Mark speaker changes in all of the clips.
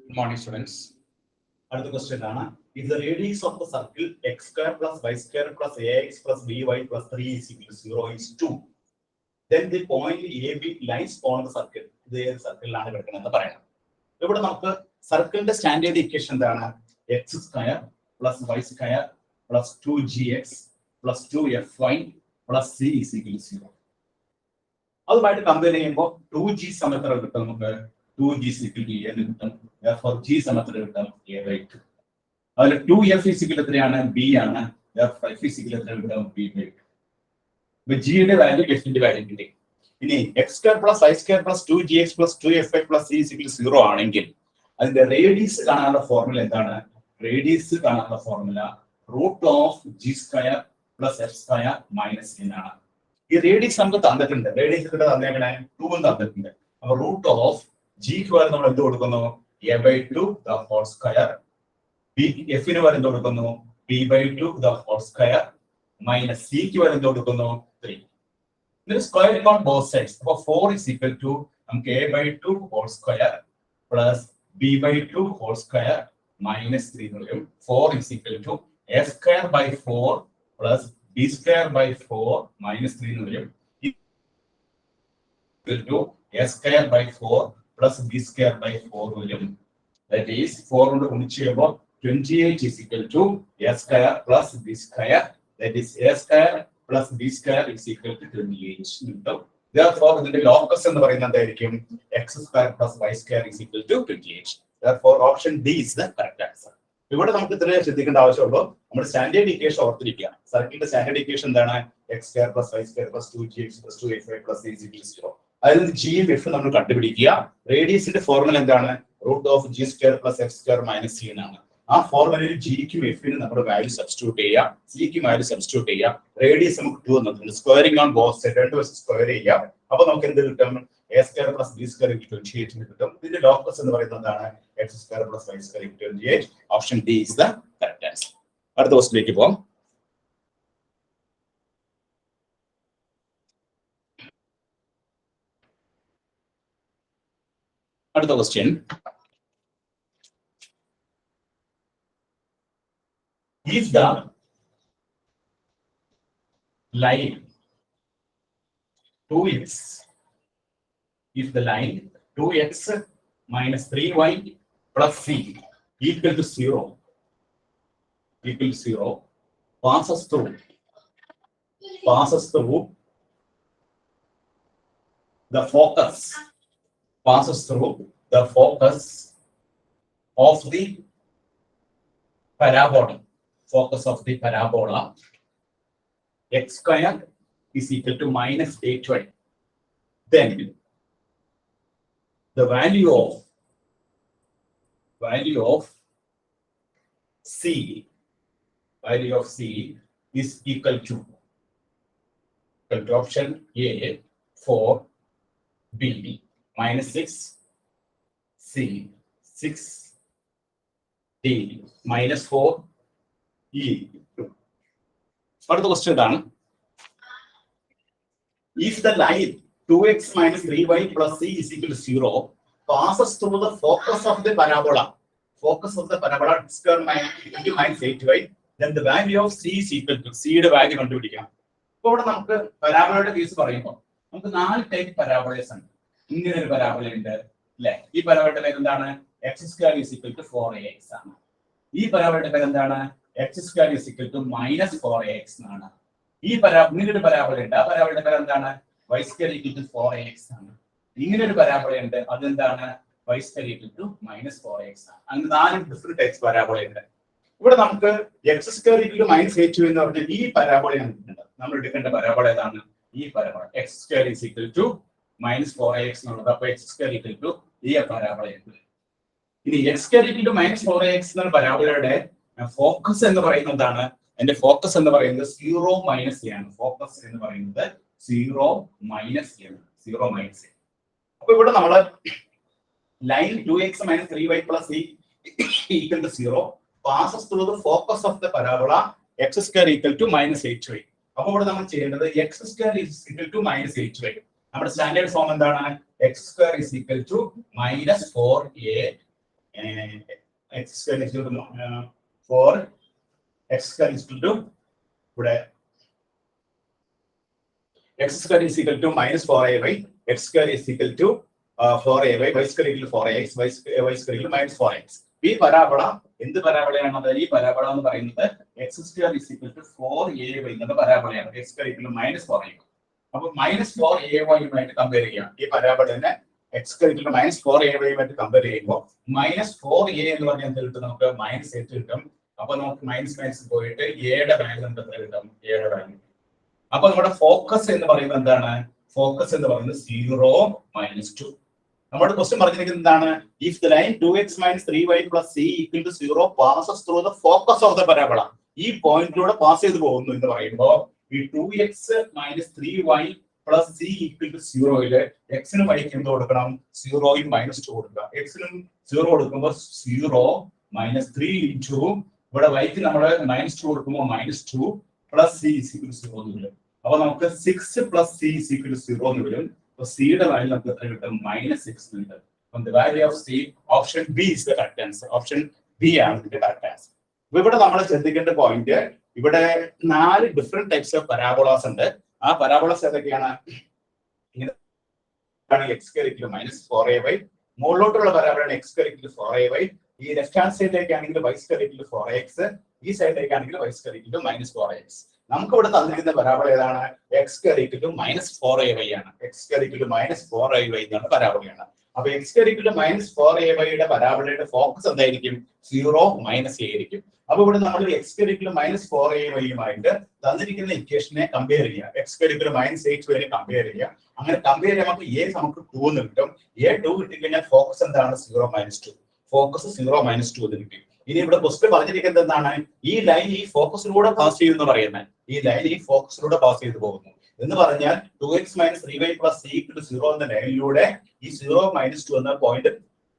Speaker 1: Good morning, students. Another question is, if the radius of the circle x square plus y square plus ax plus by plus 3 is equal to 0 is 2, then the point AB lies on the circle. This circle is the circle standard equation x square plus y square plus 2gx plus 2fy plus c is equal to 0. അതുമായിട്ട് compare ചെയ്യുമ്പോൾ 2g സമയത്ത് കിട്ടും നമുക്ക് 2g is equal to a എന്ന് കിട്ടും. Therefore g സമയത്ത് കിട്ടും a/2. അതിൽ 2f is equal to എത്രയാണ് b ആണ്. Therefore f is equal to കിട്ടും b/2. അപ്പോൾ g യുടെ വാല്യൂ f ന്റെ വാല്യൂ കിട്ടി. ഇനി x square plus y square plus 2gx plus 2fy plus c is equal to 0 ആണെങ്കിൽ അതിന്റെ റേഡിയസ് കാണാനുള്ള ഫോർമുല എന്താണ്? റേഡിയസ് കാണാനുള്ള formula √g² plus f² minus n ആണ്. ഈ റേഡിയസ് നമുക്ക് തന്നിട്ടുണ്ട്. റേഡിയസ് തന്നേക്കണേ 2 എന്ന് തന്നിട്ടുണ്ട്. അപ്പോൾ √g ക്ക് നമ്മൾ എന്ത് കൊടുക്കുന്നു? a/2 the whole square. f ന് എന്ത് കൊടുക്കുന്നു? b/2 the whole square minus c ക്ക് എന്ത് കൊടുക്കുന്നു? 3. ഇതിന് സ്ക്വയർ ഓൺ ബോത്ത് സൈഡ്സ്. അപ്പോൾ 4 is equal to നമുക്ക് a/2 whole square plus b/2 whole square minus 3 എന്ന് പറയും. 4 is equal to a²/4 plus b²/4 minus 3 എന്ന് പറയും. equal to a²/4 plus b²/4 വരും. That is 4 കൊണ്ട് ഗുണിച്ച് ചെയ്യുമ്പോൾ 28 is equal to a² plus b². That is a² plus b² is equal to 28. Therefore ഇതിന്റെ locus എന്ന് പറയുന്നത് എന്തായിരിക്കും? x² plus y² is equal to 28. Therefore option D is the correct answer. ഇവിടെ നമുക്ക് ഇത്രയും ശ്രദ്ധിക്കേണ്ട ആവശ്യമുള്ളൂ. നമ്മുടെ സ്റ്റാൻഡേർഡ് ഇക്വേഷൻ ഓർത്തിരിക്കുക. സർക്കിളിന്റെ സ്റ്റാൻഡേർഡ് ഇക്വേഷൻ എന്താണ്? x² plus y² plus 2gx plus 2fy plus c is equal to 0. അതിൽ നിന്ന് g ഉം f നമ്മൾ കണ്ടുപിടിക്കുക. റേഡിയസിന്റെ ഫോർമുല എന്താണ്? √g² plus f² minus c എന്നാണ്. ആ ഫോർമുലയിൽ g ക്കും f നും നമ്മൾ വാല്യൂ സബ്സ്റ്റിറ്റ്യൂട്ട് ചെയ്യുക, c ക്കും വാല്യൂ സബ്സ്റ്റിറ്റ്യൂട്ട് ചെയ്യുക. റേഡിയസ് നമുക്ക് 2 തന്നിട്ടുണ്ട്. സ്ക്വയറിംഗ് ഓൺ ബോത്ത് സൈഡ് രണ്ട് വശം സ്ക്വയർ ചെയ്യുക. അപ്പോൾ നമുക്ക് എന്ത് കിട്ടും? a² plus b² 28 എന്ന് കിട്ടും. ഇതിന്റെ ലോക്കസ് എന്ന് പറയുന്നത് എന്താണ്? x² plus y² 28. Option D is the correct answer. അടുത്ത ക്വസ്റ്റ്യനിലേക്ക് പോകാം. അടുത്ത question, if the line 2x, if the line 2x minus 3y plus c equal to 0 passes through the focus of the parabola. Focus of the parabola x² is equal to minus 8y. Then the value of c is equal to option A 4, B minus 6, C 6, D minus 4, E 2. അടുത്ത question ഇതാണ്. If the line 2x minus 3y plus c is equal to 0 passes through the focus of the parabola minus 8y, then the value of c is equal to c യുടെ value കണ്ടുപിടിക്കാം. അപ്പോൾ ഇവിടെ നമുക്ക് പരാബോളയുടെ case പറയുമ്പോൾ നമുക്ക് 4 type പരാബോളസ് ഉണ്ട്. ഇങ്ങനെ ഒരു പരാബോള ഉണ്ട് അല്ലേ? ഈ പരാബോളയുടെ പേര് എന്താണ്? x² is equal to 4ax ആണ്. ഈ പരാബോളയുടെ പേര് എന്താണ്? x² is equal to minus 4ax എന്നാണ്. ഈ ഇങ്ങനെ ഒരു പരാബോള ഉണ്ട്. ആ പരാബോളയുടെ പേര് എന്താണ്? y² equal to 4ax ആണ്. ഇങ്ങനെ ഒരു പരാബോള ഉണ്ട്. അതെന്താണ്? y² equal to minus 4ax ആണ്. അങ്ങനെ 4 ഡിഫറെന്റ് ടൈപ്സ് പരാബോള ഉണ്ട്. ഇവിടെ നമുക്ക് x² equal to minus 8 എന്ന് പറഞ്ഞ ഈ പരാബോളയാണ് കിട്ടുന്നത്. നമ്മൾ എടുക്കേണ്ട പരാബോള ഏതാണ്? ഈ parabola x² is equal to minus 4ax എന്നുള്ളത്. അപ്പോൾ x² equal to ഈ പരാബോളയാണ്. ഇനി x² equal to minus 4ax എന്ന പരാബോളയുടെ ഫോക്കസ് എന്ന് പറയുന്നത് എന്താണ്? എന്റെ ഫോക്കസ് എന്ന് പറയുന്നത് 0 മൈനസ് എ ആണ്. ഫോക്കസ് എന്ന് പറയുന്നത് 0 മൈനസ് എ. അപ്പൊ ഇവിടെ നമ്മള് line 2x minus 3y plus c equal to 0 passes through the focus of the parabola x² equal to minus 8y. അപ്പോൾ ഇവിടെ നമ്മൾ ചെയ്യേണ്ടത് x² is equal to minus 8y. നമ്മുടെ സ്റ്റാൻഡേർഡ് ഫോം എന്താണ്? x² is equal to minus 4a x square is equal to 4 x square is equal to ഇവിടെ x square is equal to minus 4ay, x square is equal to 4ay, y square equal to 4ax, y square equal to minus 4x. ഈ parabola എന്ത് പരാബോളയാണ്? ഈ parabola എന്ന് പറയുന്നത് x square is equal to 4ay എന്നുള്ള പരാബോളയാണ്. x square equal to minus 4ay. അപ്പോൾ minus 4ay compare ചെയ്യാം. ഈ പരാബോളനെ x square equal to minus 4ay compare ചെയ്യുമ്പോൾ minus 4a എന്ന് പറഞ്ഞാൽ എന്ത് കിട്ടും? നമുക്ക് minus 8 കിട്ടും. അപ്പോൾ നമുക്ക് മൈനസ് മൈനസ് പോയിട്ട് എയുടെ വാല്യൂ നമുക്ക് എത്ര കിട്ടും? എയുടെ വാല്യൂ. അപ്പൊ നമ്മുടെ ഫോക്കസ് എന്ന് പറയുന്നത് എന്താണ്? ഫോക്കസ് എന്ന് പറയുന്നത് 0 minus 2. നമ്മുടെ ക്വസ്റ്റ്യൻ പറഞ്ഞിരിക്കുന്നത് എന്താണ്? If the line 2x minus 3y plus c equal to 0 passes through the focus of the parabola, ഈ പോയിന്റിലൂടെ പാസ് ചെയ്തു പോകുന്നു എന്ന് പറയുമ്പോൾ ഈ 2x minus 3y plus c equal to 0 യില് x നും y ക്കും എന്ത് കൊടുക്കണം? 0 യും minus 2 കൊടുക്കുക. x നും 0 കൊടുക്കുമ്പോൾ 0 minus 3 into ഇവിടെ y ക്ക് നമ്മൾ minus 2 കൊടുക്കുമ്പോൾ minus 2 plus c is equal to 0 എന്ന് വരും. അപ്പൊ നമുക്ക് 6 plus c is equal to 0 എന്ന് വരും. അപ്പൊ c യുടെ വാല്യൂ നമുക്ക് എത്ര കിട്ടും? minus 6 എന്ന് കിട്ടും. അപ്പം the value of c, option B is the correct answer. Option B ആണ് ഇതിന്റെ correct answer. അപ്പൊ ഇവിടെ നമ്മൾ ശ്രദ്ധിക്കേണ്ട പോയിന്റ്, ഇവിടെ 4 ഡിഫറെന്റ് ടൈപ്സ് ഓഫ് പരാബോളാസ് ഉണ്ട്. ആ പരാബോളാസ് ഏതൊക്കെയാണ്? x square equal to minus 4ay, മുകളിലോട്ടുള്ള പരാബോളാണ് x square equal to 4ay. ഈ ലെഫ്റ്റ് ഹാൻഡ് സൈഡിലേക്ക് ആണെങ്കിൽ y square equal to 4x, ഈ സൈഡിലേക്ക് ആണെങ്കിൽ y square equal to minus 4x. നമുക്ക് ഇവിടെ തന്നിരിക്കുന്ന പരാബോള ഏതാണ്? x square equal to minus 4ay ആണ്. x square equal to minus 4ay എന്നാണ് പരാബോളയാണ്. അപ്പൊ x square equal to minus 4ay യുടെ പരാബോളയുടെ ഫോക്കസ് എന്തായിരിക്കും? 0 minus a ആയിരിക്കും. അപ്പൊ ഇവിടെ നമ്മൾ x square equal to minus 4ay യുമായിട്ട് തന്നിരിക്കുന്ന ഇക്വേഷനെ കമ്പയർ ചെയ്യുക. x square equal to minus 8 compare ചെയ്യുക. അങ്ങനെ കമ്പയർ ചെയ്യുമ്പോൾ നമുക്ക് 2 എന്ന് കിട്ടും. a 2 കിട്ടിക്കഴിഞ്ഞാൽ ഫോക്കസ് എന്താണ്? 0 minus 2. ഫോക്കസ് 0 minus 2 എന്ന് കിട്ടി. ഇനി ഇവിടെ ക്വസ്റ്റ്യൻ പറഞ്ഞിരിക്കുന്നത് എന്താണ്? ഈ ലൈൻ ഈ ഫോക്കസിലൂടെ പാസ് ചെയ്യുന്നു പറയുന്നത്. ഈ ലൈൻ ഈ ഫോക്കസിലൂടെ പാസ് ചെയ്തു പോകുന്നു എന്ന് പറഞ്ഞാൽ 2x minus 3y plus c equal to 0 എന്ന ലൈനിലൂടെ ഈ 0 minus 2 എന്ന പോയിന്റ്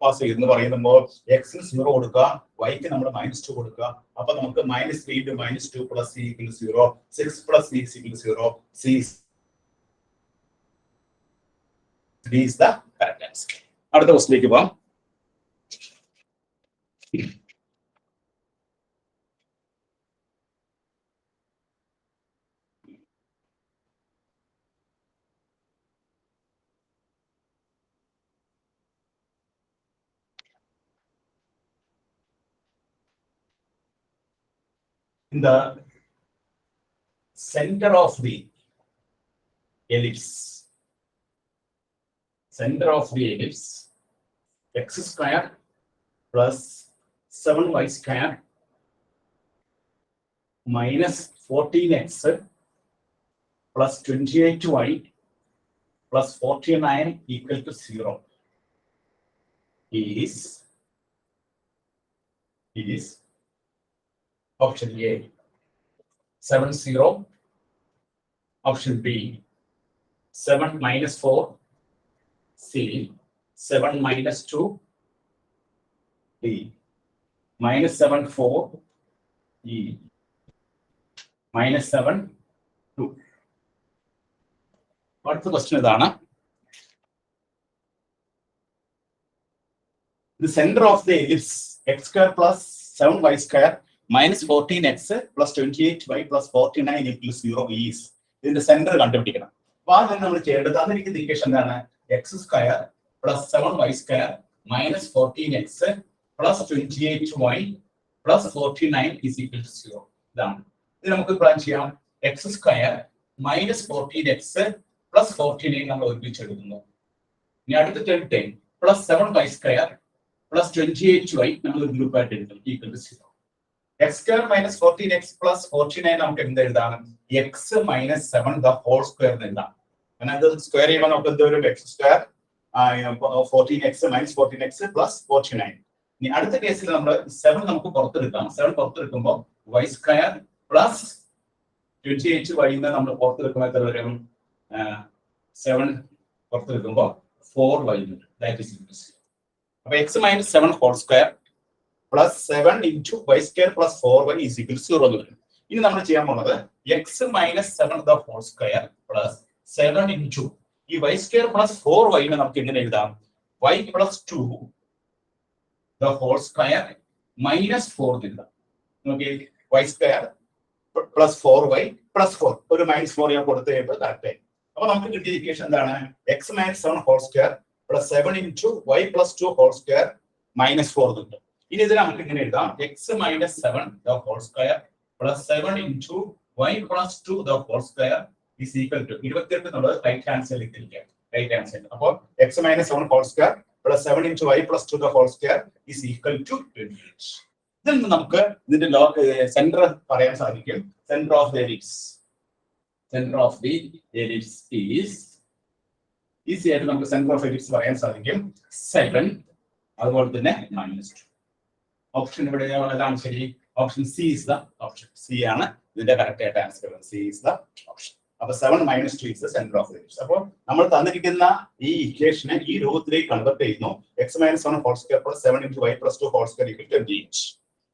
Speaker 1: പാസ് ചെയ്യുന്നു പറയുമ്പോൾ x ന് 0 കൊടുക്കുക, y ക്ക് നമ്മൾ -2 കൊടുക്കുക. അപ്പൊ നമുക്ക് -3 into -2 plus c equal to 0, 6 plus c is equal to 0, c is the correct answer. അടുത്ത ക്വസ്റ്റ്യനിലേക്ക് പോകാം. In the center of the ellipse, x square plus 7y square minus 14x plus 28y plus 49 equal to 0 is option A 7 0, option B 7 minus 4, C 7 minus 2, D minus 7 4, E minus 7 2. അടുത്ത question ഇതാണ്. The center of the ellipse x square plus 7y square minus 14x plus 28y plus 49 equals 0 is. ഇതിന്റെ centre കണ്ടുപിടിക്കണം. അപ്പൊ ആദ്യം നമ്മൾ ചെയ്യേണ്ടത് തന്നിരിക്കുന്ന equation എന്താണ്? x square plus 7y square minus 14x plus 28y plus 49 is equal to 0. ഇതാണ്. ഇത് നമുക്ക് പ്ലാൻ ചെയ്യാം. x square minus 14x plus 49 നമ്മൾ ഒരുമിച്ചെടുക്കുന്നു. ഇനി അടുത്ത 10 plus 7y square plus 28y നമ്മൾ ഒരു ഗ്രൂപ്പ് ആയിട്ട് എടുക്കും equal to 0. x square minus 14x plus 49 നമുക്ക് എന്ത് എഴുതാം? x minus 7 the whole square എന്ന് എഴുതാം. കാരണം അത് സ്ക്വയർ ചെയ്യുമ്പോൾ നമുക്ക് എന്ത് വരും? x square 14x minus 14x plus 49. ഇനി അടുത്ത കേസിൽ നമ്മൾ 7 നമുക്ക് പുറത്തെടുക്കാം. 7 പുറത്തെടുക്കുമ്പോൾ y square plus 28y നമ്മൾ പുറത്തെടുക്കുമ്പോൾ എത്ര വരും? 7 പുറത്തെടുക്കുമ്പോൾ 4y വരും. That is equal to 0. അപ്പൊ x minus 7 whole square plus 7 into y square plus 4y is equal to 0 എന്ന് വരും. ഇനി നമ്മൾ ചെയ്യാൻ പോകുന്നത് x minus 7 the whole square plus 7 into ഈ y square plus 4y നമുക്ക് എങ്ങനെ എഴുതാം? y plus 2 the whole square minus 4 എഴുതാം. Okay, y square plus 4y plus 4 ഒരു minus 4 ഞാൻ കൊടുത്തു കഴിയുമ്പോൾ കറക്റ്റ് ആയി. അപ്പൊ നമുക്ക് കിട്ടിയ ഇക്വേഷൻ എന്താണ്? x minus 7 whole square plus 7 into y plus 2 whole square minus 4 കിട്ടും. ഇനി ഇതിൽ നമുക്ക് ഇങ്ങനെ എഴുതാം x minus 7 the whole square plus 7 into y plus 2 the whole square is equal to 28 എന്നുള്ളത് റൈറ്റ് ഹാൻഡ് സൈഡിൽ ഇരിക്കുക. Right hand side. അപ്പോൾ x minus 7 whole square plus 7 into y plus 2 the whole square is equal to 28. ഇതിൽ നിന്ന് നമുക്ക് ഇതിന്റെ centre പറയാൻ സാധിക്കും. Centre of the ellipse. Centre of the ellipse is easy ആയിട്ട് നമുക്ക് സെന്റർ ഓഫ് എലിപ്സ് പറയാൻ സാധിക്കും 7 അതുപോലെ തന്നെ -2. ഓപ്ഷൻ ഇവിടെ ഏതാണ് ശരി? Option C is the option. C ആണ് ഇതിന്റെ കറക്റ്റ് ആയിട്ട് answer. C is the option. അപ്പൊ 7 - 2 is the centre of the ellipse. അപ്പോൾ നമ്മൾ തന്നിരിക്കുന്ന ഈ ഇക്വേഷനെ ഈ രൂപത്തിലേക്ക് കൺവെർട്ട് ചെയ്യുന്നു. x - 7 whole square plus 7 into y plus 2 whole square equal to 28.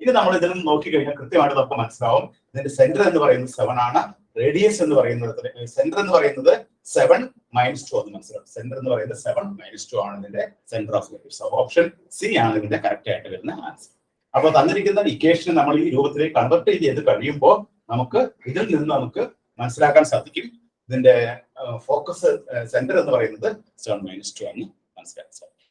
Speaker 1: ഇനി നമ്മൾ ഇതിൽ നിന്ന് നോക്കി കഴിഞ്ഞാൽ കൃത്യമായിട്ട് നമുക്ക് മനസ്സിലാവും ഇതിന്റെ സെന്റർ എന്ന് പറയുന്നത് 7 ആണ്. റേഡിയസ് എന്ന് പറയുന്നത് സെന്റർ എന്ന് പറയുന്നത് 7 - 2 എന്ന് മനസ്സിലാവും. സെന്റർ എന്ന് പറയുന്നത് 7 - 2 ആണ് ഇതിന്റെ centre of the ellipse. Option C ആണ് ഇതിന്റെ കറക്റ്റ് ആയിട്ട് വരുന്ന ആൻസർ. അപ്പോൾ തന്നിരിക്കുന്ന ഇക്വേഷൻ നമ്മൾ ഈ രൂപത്തിലേക്ക് കൺവെർട്ട് ചെയ്ത് കഴിയുമ്പോൾ നമുക്ക് ഇതിൽ നിന്ന് നമുക്ക് മനസ്സിലാക്കാൻ സാധിക്കും ഇതിന്റെ ഫോക്കസ് സെന്റർ എന്ന് പറയുന്നത് 7 - 2 ആണ് മനസ്സിലാക്കാൻ സാധിക്കും.